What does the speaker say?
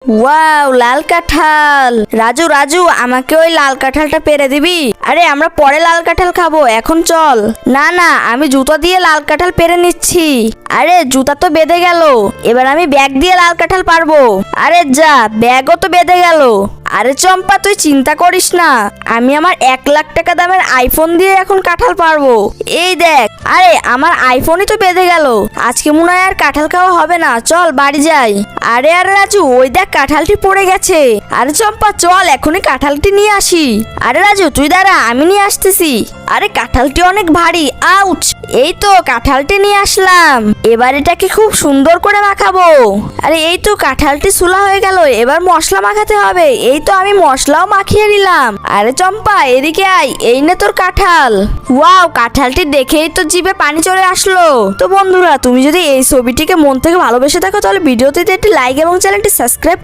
Wow, লাল কাঁঠাল। রাজু রাজু, আমাকে ওই লাল কাঁঠালটা পেরে দিবি? আরে আমরা পরে লাল কাঁঠাল খাবো, এখন চল। না না, আমি জুতো দিয়ে লাল কাঁঠাল পেরে নিচ্ছি। আরে জুতা তো বেঁধে গেল, এবার আমি ব্যাগ দিয়ে লাল কাঁঠাল পারবো। আরে যা, ব্যাগও তো বেঁধে গেল। আরে চম্পা, তুই চিন্তা করিস না, আমি আমার 1 লাখ টাকা দামের আইফোন দিয়ে এখন কাঁঠাল পারবো। এই দেখ। আরে আমার আইফোনই তো বেঁধে গেল, আজকে মনে হয় আর কাঁঠাল খাওয়া হবে না, চল বাড়ি যাই। আরে আরে রাজু, ওই দেখ কাঁঠালটি পড়ে গেছে। আরে চম্পা চল, এখনই কাঁঠালটি নিয়ে আসি। আরে রাজু তুই দাঁড়া, আমি নিয়ে আসতেছি। আরে কাঁঠালটি অনেক ভারী, আউচ। এই তো কাঁঠালটি নিয়ে আসলাম, এবার এটাকে খুব সুন্দর করে মাখাবো। আরে এই তো কাঁঠালটি সুলা হয়ে গেল, এবার মশলা মাখাতে হবে। এই তো আমি মশলাও মাখিয়ে নিলাম। আরে চম্পা এদিকে আয়, এই নে তোর কাঁঠাল। ওয়াও, কাঁঠালটি দেখেই তো জিভে পানি চলে আসলো। তো বন্ধুরা, তুমি যদি এই ছবিটিকে মন থেকে ভালোবেসে থাকো তাহলে ভিডিওতে একটি লাইক এবং চ্যানেলটি সাবস্ক্রাইব